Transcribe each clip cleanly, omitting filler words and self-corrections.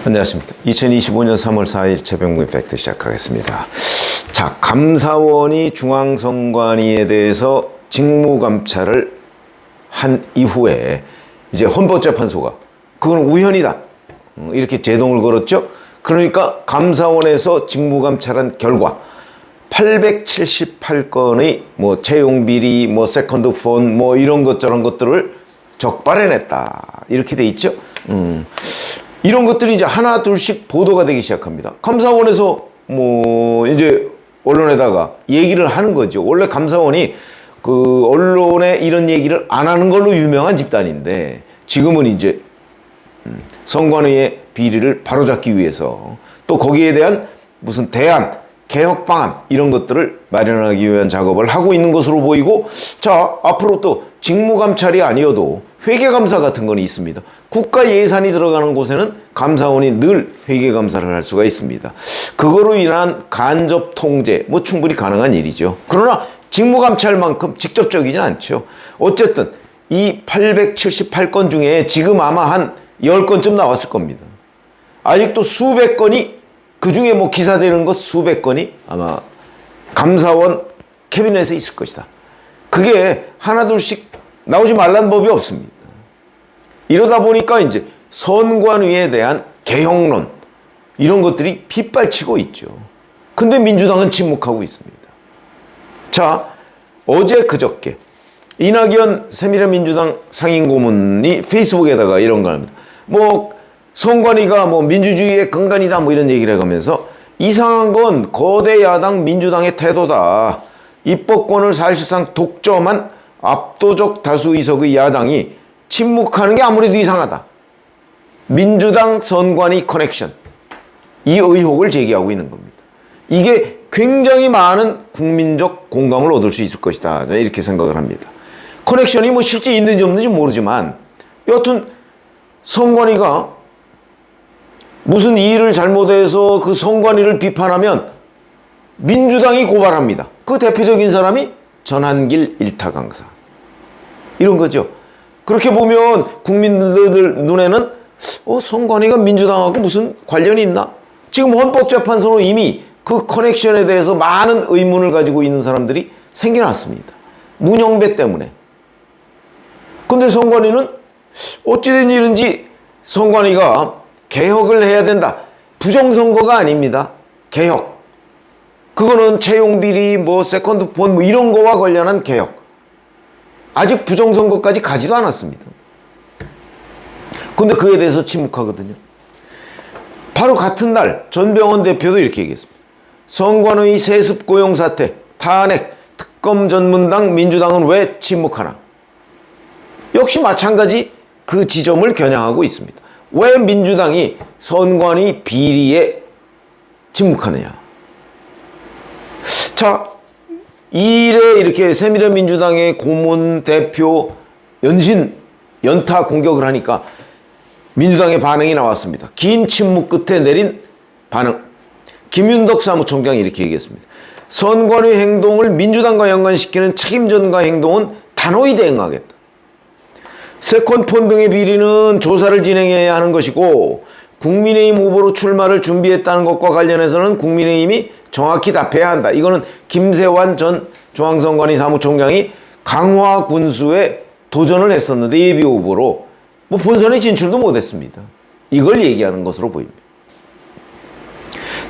안녕하십니까. 2025년 3월 4일 최병무의 팩트 시작하겠습니다. 자, 감사원이 중앙선관위에 대해서 직무감찰을 한 이후에 이제 헌법재판소가 그건 우연이다 이렇게 제동을 걸었죠. 그러니까 감사원에서 직무감찰한 결과 878건의 뭐 채용비리, 뭐 세컨드 폰, 뭐 이런 것 저런 것들을 적발해냈다 이렇게 돼 있죠. 이런 것들이 이제 하나 둘씩 보도가 되기 시작합니다. 감사원에서 뭐 이제 언론에다가 얘기를 하는 거죠. 원래 감사원이 그 언론에 이런 얘기를 안 하는 걸로 유명한 집단인데 지금은 이제 선관위의 비리를 바로잡기 위해서 또 거기에 대한 무슨 대안, 개혁 방안 이런 것들을 마련하기 위한 작업을 하고 있는 것으로 보이고, 자, 앞으로 또 직무감찰이 아니어도 회계감사 같은 건 있습니다. 국가 예산이 들어가는 곳에는 감사원이 늘 회계감사를 할 수가 있습니다. 그거로 인한 간접 통제 뭐 충분히 가능한 일이죠. 그러나 직무감찰만큼 직접적이진 않죠. 어쨌든 이 878건 중에 지금 아마 한 10건쯤 나왔을 겁니다. 아직도 수백 건이, 그 중에 뭐 기사되는 것 수백 건이 아마 감사원 캐비넷에 있을 것이다. 그게 하나둘씩 나오지 말란 법이 없습니다. 이러다 보니까 이제 선관위에 대한 개혁론 이런 것들이 빗발치고 있죠. 근데 민주당은 침묵하고 있습니다. 자, 어제 그저께 이낙연 새미래민주당 상임고문이 페이스북에다가 이런 걸 합니다. 뭐 선관위가 뭐 민주주의의 근간이다 뭐 이런 얘기를 해가면서 이상한 건 거대 야당 민주당의 태도다. 입법권을 사실상 독점한 압도적 다수 의석의 야당이 침묵하는 게 아무래도 이상하다. 민주당 선관위 커넥션, 이 의혹을 제기하고 있는 겁니다. 이게 굉장히 많은 국민적 공감을 얻을 수 있을 것이다, 이렇게 생각을 합니다. 커넥션이 뭐 실제 있는지 없는지 모르지만 여하튼 선관위가 무슨 일을 잘못해서 그 선관위를 비판하면 민주당이 고발합니다. 그 대표적인 사람이 전한길 일타 강사. 이런 거죠. 그렇게 보면 국민들 눈에는 선관위가 민주당하고 무슨 관련이 있나? 지금 헌법재판소로 이미 그 커넥션에 대해서 많은 의문을 가지고 있는 사람들이 생겨났습니다. 문영배 때문에. 근데 선관위는 어찌된 일인지 선관위가 개혁을 해야 된다. 부정선거가 아닙니다. 개혁. 그거는 채용비리, 뭐 세컨드폰 뭐 이런 거와 관련한 개혁. 아직 부정선거까지 가지도 않았습니다. 근데 그에 대해서 침묵하거든요. 바로 같은 날 전병헌 대표도 이렇게 얘기했습니다. 선관위 세습 고용 사태, 탄핵, 특검 전문당 민주당은 왜 침묵하나? 역시 마찬가지 그 지점을 겨냥하고 있습니다. 왜 민주당이 선관위 비리에 침묵하느냐? 자, 이 일에 이렇게 새미래민주당의 고문 대표 연타 공격을 하니까 민주당의 반응이 나왔습니다. 긴 침묵 끝에 내린 반응. 김윤덕 사무총장이 이렇게 얘기했습니다. 선관위 행동을 민주당과 연관시키는 책임전가 행동은 단호히 대응하겠다. 세컨폰 등의 비리는 조사를 진행해야 하는 것이고 국민의힘 후보로 출마를 준비했다는 것과 관련해서는 국민의힘이 정확히 답해야 한다. 이거는 김세환 전 중앙선관위 사무총장이 강화 군수에 도전을 했었는데 예비 후보로 뭐 본선에 진출도 못했습니다. 이걸 얘기하는 것으로 보입니다.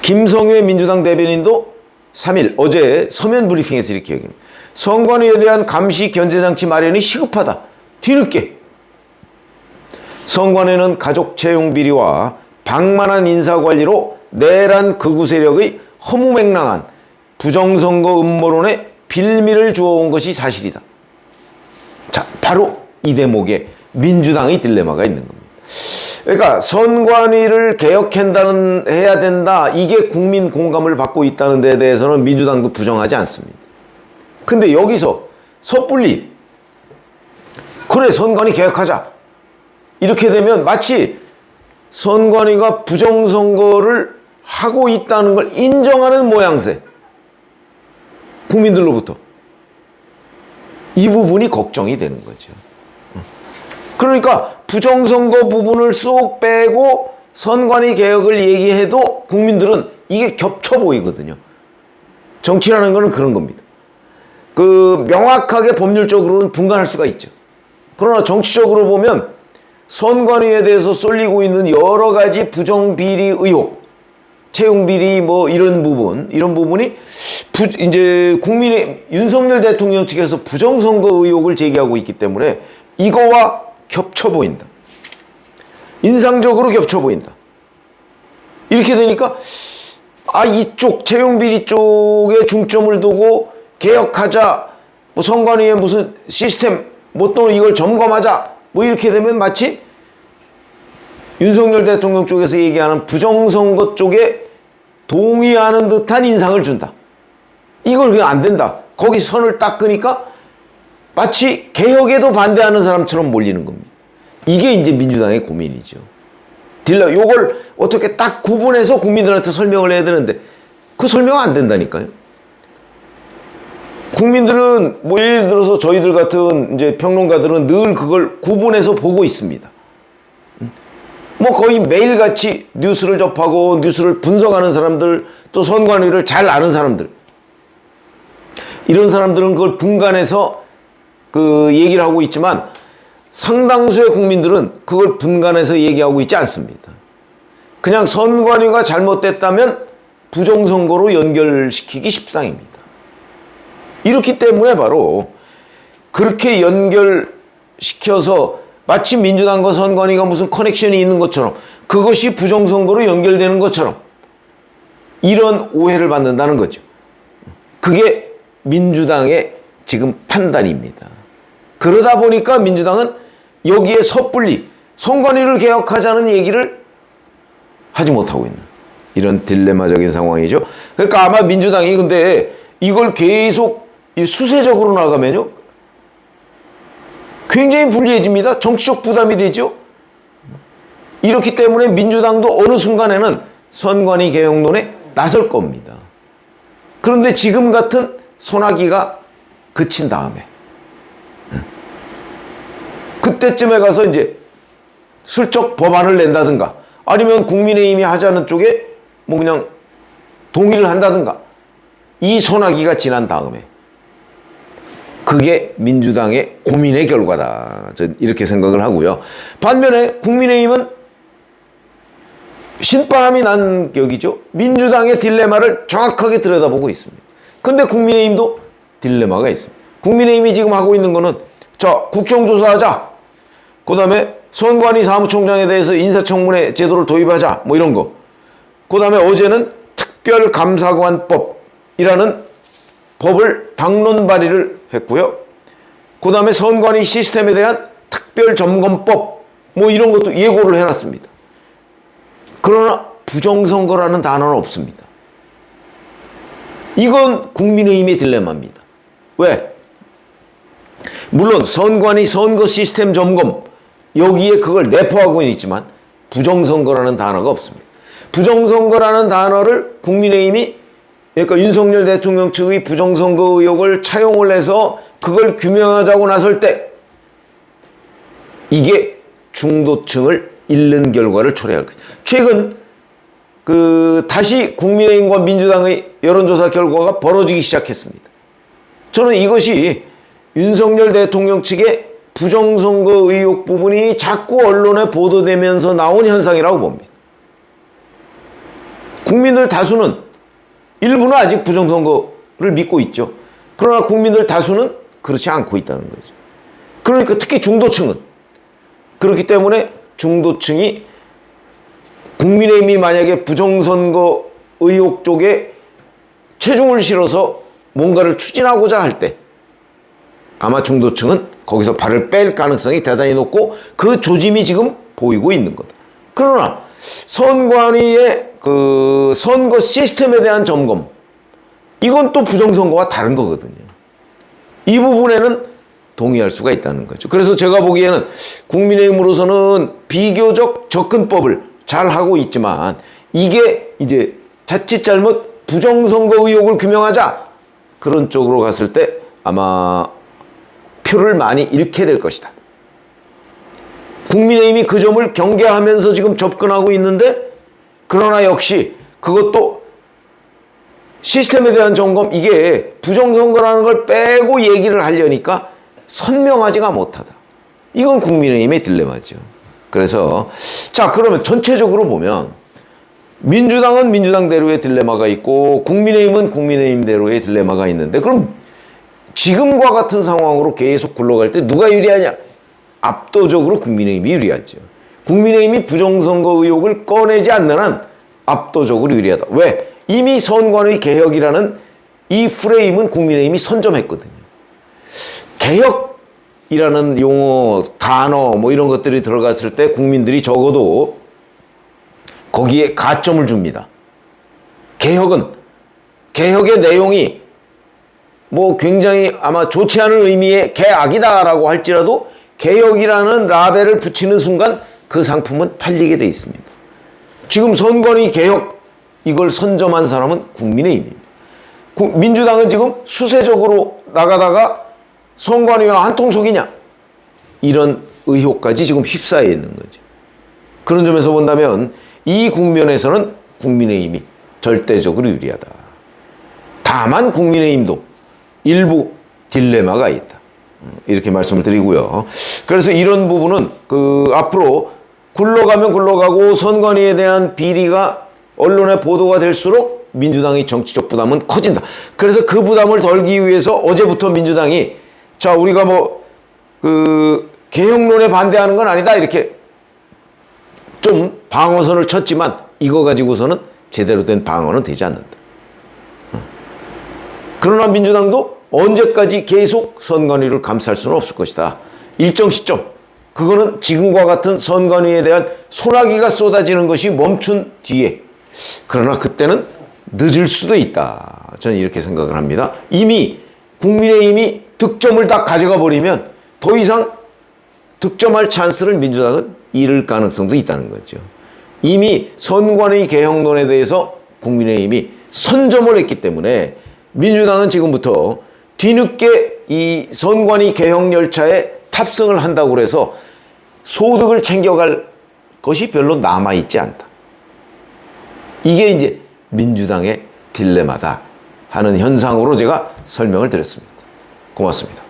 김성회 민주당 대변인도 3일 어제 서면 브리핑에서 이렇게 얘기합니다. 선관위에 대한 감시 견제장치 마련이 시급하다. 뒤늦게. 선관위는 가족 채용 비리와 방만한 인사관리로 내란 극우 세력의 허무맹랑한 부정선거 음모론에 빌미를 주어온 것이 사실이다. 자, 바로 이 대목에 민주당의 딜레마가 있는 겁니다. 그러니까 선관위를 개혁해야 된다. 이게 국민 공감을 받고 있다는 데 대해서는 민주당도 부정하지 않습니다. 근데 여기서 섣불리 그래 선관위 개혁하자. 이렇게 되면 마치 선관위가 부정선거를 하고 있다는 걸 인정하는 모양새. 국민들로부터. 이 부분이 걱정이 되는 거죠. 그러니까 부정선거 부분을 쏙 빼고 선관위 개혁을 얘기해도 국민들은 이게 겹쳐 보이거든요. 정치라는 거는 그런 겁니다. 그 명확하게 법률적으로는 분간할 수가 있죠. 그러나 정치적으로 보면 선관위에 대해서 쏠리고 있는 여러 가지 부정비리 의혹, 채용비리 뭐 이런 부분이 이제 국민의 윤석열 대통령 측에서 부정선거 의혹을 제기하고 있기 때문에 이거와 겹쳐 보인다. 인상적으로 겹쳐 보인다. 이렇게 되니까 이쪽 채용비리 쪽에 중점을 두고 개혁하자, 뭐 선관위에 무슨 시스템, 뭐 또 이걸 점검하자, 뭐 이렇게 되면 마치 윤석열 대통령 쪽에서 얘기하는 부정선거 쪽에 동의하는 듯한 인상을 준다. 이걸 그냥 안 된다. 거기 선을 딱 끄니까 마치 개혁에도 반대하는 사람처럼 몰리는 겁니다. 이게 이제 민주당의 고민이죠. 요걸 어떻게 딱 구분해서 국민들한테 설명을 해야 되는데 그 설명 안 된다니까요. 국민들은 뭐 예를 들어서 저희들 같은 이제 평론가들은 늘 그걸 구분해서 보고 있습니다. 뭐 거의 매일같이 뉴스를 접하고 뉴스를 분석하는 사람들, 또 선관위를 잘 아는 사람들, 이런 사람들은 그걸 분간해서 그 얘기를 하고 있지만 상당수의 국민들은 그걸 분간해서 얘기하고 있지 않습니다. 그냥 선관위가 잘못됐다면 부정선거로 연결시키기 십상입니다. 이렇기 때문에 바로 그렇게 연결시켜서 마치 민주당과 선관위가 무슨 커넥션이 있는 것처럼, 그것이 부정선거로 연결되는 것처럼 이런 오해를 받는다는 거죠. 그게 민주당의 지금 판단입니다. 그러다 보니까 민주당은 여기에 섣불리 선관위를 개혁하자는 얘기를 하지 못하고 있는 이런 딜레마적인 상황이죠. 그러니까 아마 민주당이 근데 이걸 계속 수세적으로 나가면요, 굉장히 불리해집니다. 정치적 부담이 되죠. 이렇기 때문에 민주당도 어느 순간에는 선관위 개혁론에 나설 겁니다. 그런데 지금 같은 소나기가 그친 다음에 그때쯤에 가서 이제 슬쩍 법안을 낸다든가 아니면 국민의힘이 하자는 쪽에 뭐 그냥 동의를 한다든가, 이 소나기가 지난 다음에 그게 민주당의 고민의 결과다. 저는 이렇게 생각을 하고요. 반면에 국민의힘은 신바람이 난 격이죠. 민주당의 딜레마를 정확하게 들여다보고 있습니다. 근데 국민의힘도 딜레마가 있습니다. 국민의힘이 지금 하고 있는 거는 자, 국정조사하자. 그 다음에 선관위 사무총장에 대해서 인사청문회 제도를 도입하자. 뭐 이런 거. 그 다음에 어제는 특별감사관법이라는 법을 당론 발의를 했고요. 그 다음에 선관위 시스템에 대한 특별점검법 뭐 이런 것도 예고를 해놨습니다. 그러나 부정선거라는 단어는 없습니다. 이건 국민의힘의 딜레마입니다. 왜? 물론 선관위 선거 시스템 점검 여기에 그걸 내포하고 있지만 부정선거라는 단어가 없습니다. 부정선거라는 단어를 국민의힘이, 그러니까 윤석열 대통령 측의 부정선거 의혹을 차용을 해서 그걸 규명하자고 나설 때 이게 중도층을 잃는 결과를 초래할 것이다. 최근 다시 국민의힘과 민주당의 여론조사 결과가 벌어지기 시작했습니다. 저는 이것이 윤석열 대통령 측의 부정선거 의혹 부분이 자꾸 언론에 보도되면서 나온 현상이라고 봅니다. 국민들 다수는, 일부는 아직 부정선거를 믿고 있죠. 그러나 국민들 다수는 그렇지 않고 있다는 거죠. 그러니까 특히 중도층은, 그렇기 때문에 중도층이 국민의힘이 만약에 부정선거 의혹 쪽에 체중을 실어서 뭔가를 추진하고자 할 때 아마 중도층은 거기서 발을 뺄 가능성이 대단히 높고 그 조짐이 지금 보이고 있는 거다. 그러나 선관위의 그 선거 시스템에 대한 점검, 이건 또 부정선거와 다른 거거든요. 이 부분에는 동의할 수가 있다는 거죠. 그래서 제가 보기에는 국민의힘으로서는 비교적 접근법을 잘 하고 있지만 이게 이제 자칫 잘못 부정선거 의혹을 규명하자 그런 쪽으로 갔을 때 아마 표를 많이 잃게 될 것이다. 국민의힘이 그 점을 경계하면서 지금 접근하고 있는데, 그러나 역시 그것도 시스템에 대한 점검, 이게 부정선거라는 걸 빼고 얘기를 하려니까 선명하지가 못하다. 이건 국민의힘의 딜레마죠. 그래서 자, 그러면 전체적으로 보면 민주당은 민주당대로의 딜레마가 있고 국민의힘은 국민의힘대로의 딜레마가 있는데, 그럼 지금과 같은 상황으로 계속 굴러갈 때 누가 유리하냐? 압도적으로 국민의힘이 유리하죠. 국민의힘이 부정선거 의혹을 꺼내지 않는 한 압도적으로 유리하다. 왜? 이미 선관위 개혁이라는 이 프레임은 국민의힘이 선점했거든요. 개혁이라는 용어, 단어 뭐 이런 것들이 들어갔을 때 국민들이 적어도 거기에 가점을 줍니다. 개혁의 내용이 뭐 굉장히 아마 좋지 않은 의미의 개악이다라고 할지라도 개혁이라는 라벨을 붙이는 순간 그 상품은 팔리게 돼 있습니다. 지금 선관위 개혁 이걸 선점한 사람은 국민의힘입니다. 민주당은 지금 수세적으로 나가다가 선관위와 한통속이냐, 이런 의혹까지 지금 휩싸여 있는 거죠. 그런 점에서 본다면 이 국면에서는 국민의힘이 절대적으로 유리하다. 다만 국민의힘도 일부 딜레마가 있다. 이렇게 말씀을 드리고요. 그래서 이런 부분은 앞으로 굴러가면 굴러가고 선관위에 대한 비리가 언론에 보도가 될수록 민주당의 정치적 부담은 커진다. 그래서 그 부담을 덜기 위해서 어제부터 민주당이 자, 우리가 개혁론에 반대하는 건 아니다, 이렇게 좀 방어선을 쳤지만 이거 가지고서는 제대로 된 방어는 되지 않는다. 그러나 민주당도 언제까지 계속 선관위를 감쌀 수는 없을 것이다. 일정 시점, 그거는 지금과 같은 선관위에 대한 소나기가 쏟아지는 것이 멈춘 뒤에, 그러나 그때는 늦을 수도 있다. 저는 이렇게 생각을 합니다. 이미 국민의힘이 득점을 다 가져가 버리면 더 이상 득점할 찬스를 민주당은 잃을 가능성도 있다는 거죠. 이미 선관위 개혁론에 대해서 국민의힘이 선점을 했기 때문에 민주당은 지금부터 뒤늦게 이 선관위 개혁 열차에 탑승을 한다고 해서 소득을 챙겨갈 것이 별로 남아있지 않다. 이게 이제 민주당의 딜레마다 하는 현상으로 제가 설명을 드렸습니다. 고맙습니다.